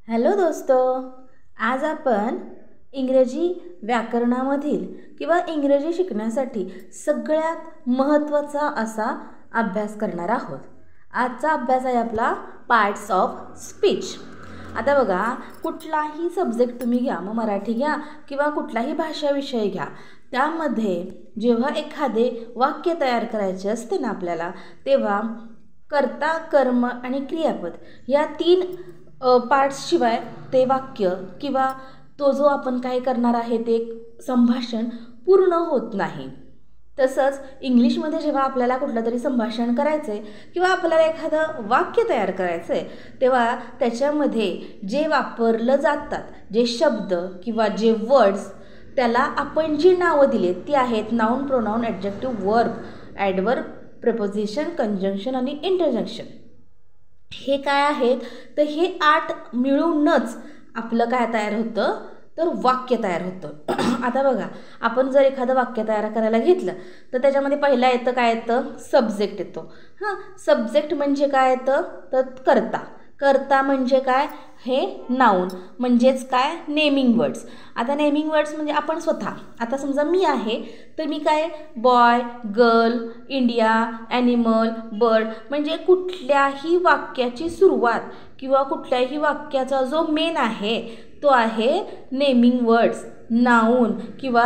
Hello दोस्तो, आज आपण इंग्रजी व्याकरणामधील किंवा इंग्रजी शिकण्यासाठी सगळ्यात महत्त्वाचा असा अभ्यास करणार आहोत. आजचा अभ्यास आहे आपला पार्ट्स ऑफ स्पीच. आता बघा, कुठलाही सब्जेक्ट तुम्ही घ्या, मग मराठी घ्या किंवा कुठलाही भाषा विषय घ्या, त्यामध्ये जेव्हा एखादे वाक्य तयार करायचे असते ना आपल्याला, तेव्हा कर्ता, कर्म आणि क्रियापद या तीन पार्ट्सशिवाय ते वाक्य किंवा तो जो आपण काय करणार आहे ते संभाषण पूर्ण होत नाही. तसंच इंग्लिशमध्ये जेव्हा आपल्याला कुठलं तरी संभाषण करायचं आहे किंवा आपल्याला एखादं वाक्य तयार करायचं आहे, तेव्हा त्याच्यामध्ये जे वापरलं जातात, जे शब्द किंवा जे वर्ड्स, त्याला आपण जी नावं दिली ती आहेत noun, pronoun, adjective, verb, adverb, preposition, conjunction आणि इंटरजेक्शन. हे काय आहेत तर हे 8 मिळूनच आपलं काय तयार होतं तर वाक्य तयार होतं. आता बघा, आपण जर एखादं वाक्य तयार करायला घेतलं तर त्याच्यामध्ये पहिला येतं काय येतं, सब्जेक्ट येतो. सब्जेक्ट म्हणजे काय येतं तर कर्ता. कर्ता म्हणजे काय, हे नाऊन म्हणजेच काय, नेमिंग वर्ड्स. आता नेमिंग वर्ड्स म्हणजे आपण स्वतः, आता समजा मी आहे तर मी काय, boy, girl, India, animal, bird, म्हणजे कुठल्याही वाक्याची सुरुवात किंवा कुठल्याही वाक्याचा जो मेन आहे तो आहे नेमिंग वर्ड्स, नाऊन किंवा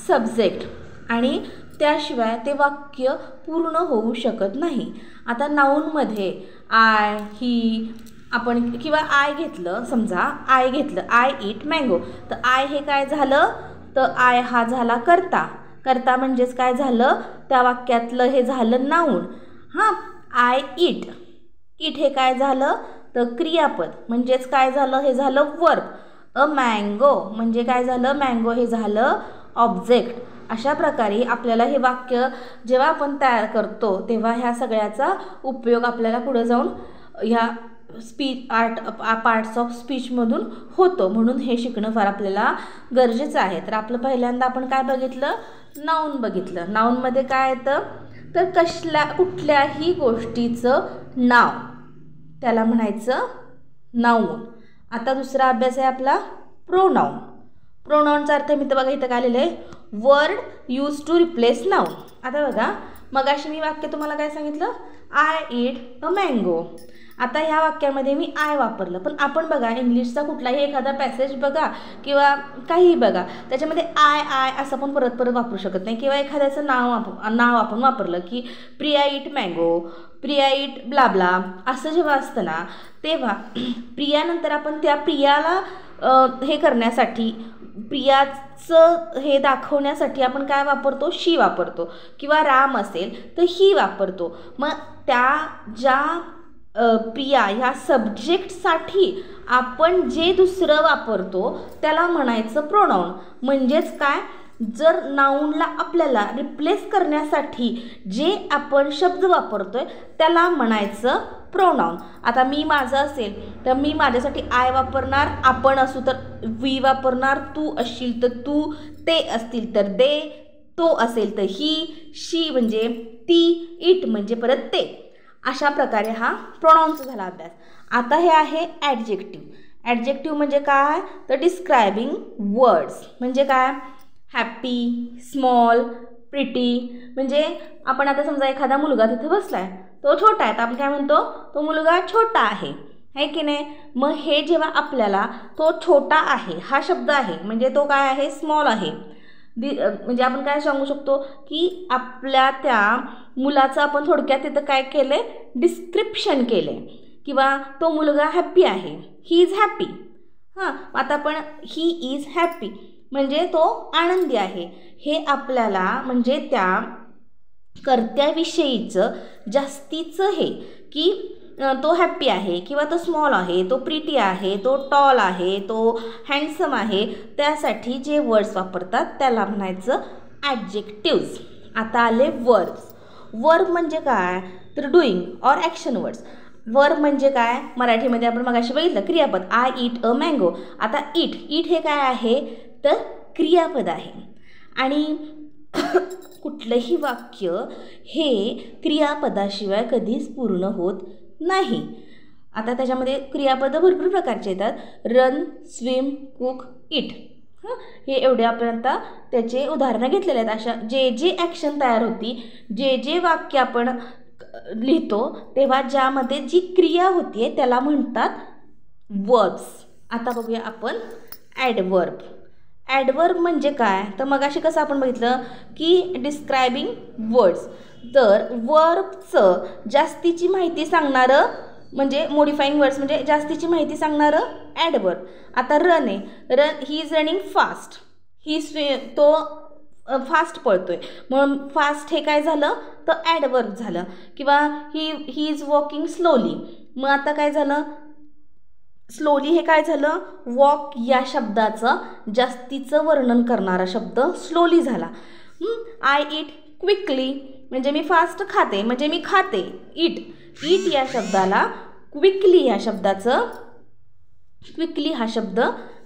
सब्जेक्ट, आणि त्याशिवाय ते वाक्य पूर्ण होऊ शकत नाही. आता नाऊनमध्ये आय, ही, आपण किंवा आय घेतलं, समजा आय घेतलं, आय ईट मँगो, तर आय हे काय झालं तर आय हा झाला कर्ता. कर्ता म्हणजेच काय झालं, त्या वाक्यातलं हे झालं नाऊन. आय ईट, ईट हे काय झालं तर क्रियापद म्हणजेच काय झालं, हे झालं वर्ब. अ मँगो म्हणजे काय झालं, मँगो हे झालं ऑब्जेक्ट. अशा प्रकारे आपल्याला हे वाक्य जेव्हा आपण तयार करतो तेव्हा ह्या सगळ्याचा उपयोग आपल्याला पुढे जाऊन ह्या पार्ट्स ऑफ स्पीचमधून होतो. म्हणून हे शिकणं फार आपल्याला गरजेचं आहे. तर आपलं पहिल्यांदा आपण काय बघितलं, नाऊन बघितलं. नाऊनमध्ये काय येतं तर कुठल्याही गोष्टीचं नाव, त्याला म्हणायचं नाऊन. आता दुसरा अभ्यास आहे आपला प्रोनाऊन. प्रोनाऊनचा अर्थ मी तर बघा इथं काय आलेलं आहे, word use to replace noun. आता बघा, मगाशी मी वाक्य तुम्हाला काय सांगितलं, आय ईट अ मँगो. आता ह्या वाक्यामध्ये मी आय वापरलं, पण आपण बघा इंग्लिशचा कुठलाही एखादा पॅसेज बघा किंवा काहीही बघा, त्याच्यामध्ये आय आय असं पण परत परत वापरू शकत नाही. किंवा एखाद्याचं नाव आपण वापरलं की प्रिया ईट मँगो, प्रिया ईट ब्लाब्ला, असं जेव्हा असतं ना, तेव्हा प्रियानंतर आपण त्या प्रियाला हे करण्यासाठी, प्रियाचं हे दाखवण्यासाठी आपण काय वापरतो, शी वापरतो. किंवा राम असेल तर ही वापरतो. मग त्या ज्या प्रिया ह्या सब्जेक्टसाठी आपण जे दुसरं वापरतो त्याला म्हणायचं प्रोनाऊन. म्हणजेच काय, जर नाऊनला आपल्याला रिप्लेस करण्यासाठी जे आपण शब्द वापरतोय त्याला म्हणायचं प्रोनाऊन. आता मी माझं असेल तर मी माझ्यासाठी आय वापरणार, आपण असू तर वी वापरणार, तू असशील तर तू, ते असतील तर दे, तो असेल तर ही, शी म्हणजे ती, इट म्हणजे परत ते. अशा प्रकारे हा प्रोनाऊनचा झाला अभ्यास. आता हे आहे ॲडजेक्टिव्ह. ॲडजेक्टिव्ह म्हणजे काय तर डिस्क्रायबिंग वर्ड्स. म्हणजे काय, हॅपी, स्मॉल, प्रिटी. म्हणजे आपण आता समजा एखादा मुलगा तिथे बसलाय, तो छोटा आहे, तर आपण काय म्हणतो, तो मुलगा छोटा आहे की नाही. मग हे जेव्हा आपल्याला तो छोटा आहे हा शब्द आहे म्हणजे तो काय आहे, स्मॉल आहे. म्हणजे आपण काय सांगू शकतो की आपल्या त्या मुलाचं आपण थोडक्यात तिथं काय केलं आहे, डिस्क्रिप्शन केलं आहे. किंवा तो मुलगा हॅप्पी आहे, ही इज हॅपी. आता आपण ही इज हॅप्पी म्हणजे तो आनंदी आहे. हे आपल्याला म्हणजे त्या कर्त्याविषयीचं जास्तीचं हे की तो हॅप्पी आहे किंवा तो स्मॉल आहे, तो प्रिटी आहे, तो टॉल आहे, तो हँडसम आहे, त्यासाठी जे वर्ड्स वापरतात त्याला म्हणायचं ॲडजेक्टिव्ज. आता आले वर्ब्स. वर्ब म्हणजे काय तर doing or action words. Verb म्हणजे काय, मराठीमध्ये आपण मगाशी बघितलं क्रियापद, आय ईट अ मँगो. आता ईट हे काय आहे तर क्रियापद आहे. आणि कुठलंही वाक्य हे क्रियापदाशिवाय कधीच पूर्ण होत नाही. आता त्याच्यामध्ये क्रियापद भरपूर प्रकारचे येतात. रन, स्विम, कुक, ईट. हे एवढे आपण आता त्याचे उदाहरणं घेतलेले आहेत. अशा जे ॲक्शन तयार होती, जे वाक्य आपण लिहितो तेव्हा ज्यामध्ये जी क्रिया होती त्याला म्हणतात वर्ब्स. आता बघूया आपण ॲडवर्ब. ॲडवर्ब म्हणजे काय, तर मगाशी कसं आपण बघितलं की डिस्क्रायबिंग वर्ड्स, तर वर्बचं जास्तीची माहिती सांगणारं म्हणजे मॉडिफाईंग वर्ड्स म्हणजे जास्तीची माहिती सांगणारं ॲडवर्ब. आता रन आहे, run, he is running fast, तो फास्ट पळतोय, म्हणून फास्ट हे काय झालं तर ॲडवर्ब झालं. किंवा ही इज वॉकिंग स्लोली, मग आता काय झालं, स्लोली हे काय झालं, वॉक या शब्दाचं जास्तीचं वर्णन करणारा शब्द स्लोली झाला. आय ईट क्विकली म्हणजे मी फास्ट खाते, म्हणजे मी खाते. ईट या शब्दाला क्विकली या शब्दाचं क्विकली हा शब्द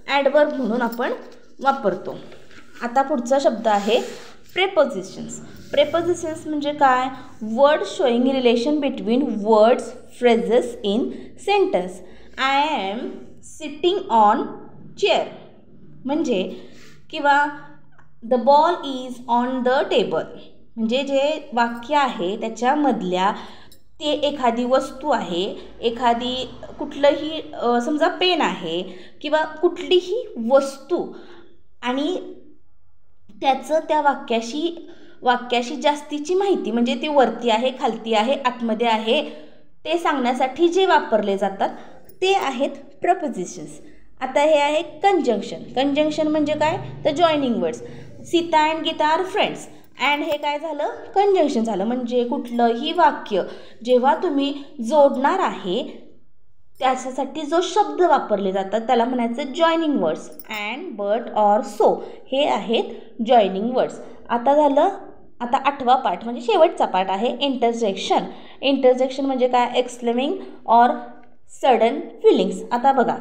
ॲडवर्ब म्हणून आपण वापरतो. आता पुढचा शब्द आहे प्रेपोजिशन्स. प्रेपोजिशन्स म्हणजे काय, word showing relation between words, phrases in sentence. I am sitting on chair म्हणजे, किंवा the ball is on the table म्हणजे जे वाक्य आहे त्याच्यामधल्या ते एखादी वस्तू आहे, एखादी कुठलंही समजा पेन आहे किंवा कुठलीही वस्तू आणि त्याचं त्या वाक्याशी जास्तीची माहिती म्हणजे ती वरती आहे, खालती आहे, आतमध्ये आहे ते सांगण्यासाठी जे वापरले जातात ते आहेत प्रपोजिशन्स. आता हे आहे कंजंक्शन. कंजंक्शन म्हणजे काय तर joining words. Sita and Gita are friends. And हे काय झालं कंजंक्शन झालं. म्हणजे कुठलंही वाक्य जेव्हा तुम्ही जोडणार आहे त्याच्यासाठी जो शब्द वापरले जातात त्याला म्हणायचं joining words. And, but, or, so हे आहेत जॉईनिंग वर्ड्स. आता झालं, आता 8वा पार्ट म्हणजे शेवटचा पार्ट आहे इंटरजेक्शन. इंटरजेक्शन म्हणजे काय, एक्सक्लेमिंग ऑर सडन फिलिंग्स. आता बघा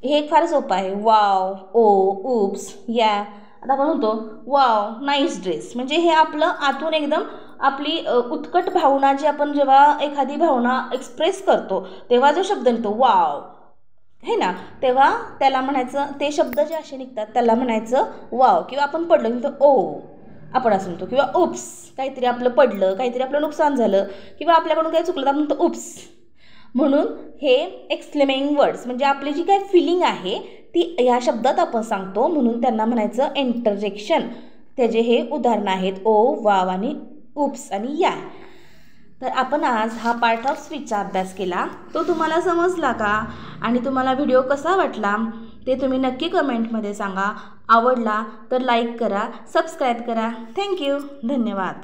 हे फार सोपं आहे. वाव, ओ, उप्स, या. आता आपण म्हणतो वाव नाईस ड्रेस म्हणजे हे आपलं आतून एकदम आपली उत्कट भावना जी आपण जेव्हा एखादी भावना एक्सप्रेस करतो तेव्हा जो शब्द निघतो वाव हे ना, तेव्हा त्याला म्हणायचं, ते शब्द जे असे निघतात त्याला म्हणायचं वाव. किंवा आपण पडलं म्हणतो ओ आपण असं म्हणतो. किंवा उप्स, काहीतरी आपलं पडलं, काहीतरी आपलं नुकसान झालं किंवा आपल्याकडून काही चुकलं तर आपण म्हणतो उप्स. म्हणून हे एक्सक्लेमिंग वर्ड्स म्हणजे आपली जी काही फिलिंग आहे ती ह्या शब्दात आपण सांगतो म्हणून त्यांना म्हणायचं इंटरजेक्शन. त्याचे हे उदाहरणं आहेत ओ, वाव आणि उप्स आणि या. तर आपण आज हा पार्ट ऑफ स्पीचचा अभ्यास केला. तो तुम्हाला समजला का आणि तुम्हाला व्हिडिओ कसा वाटला ते तुम्ही नक्की कमेंटमध्ये सांगा. आवडला तर लाईक करा, सबस्क्राईब करा. थँक्यू, धन्यवाद.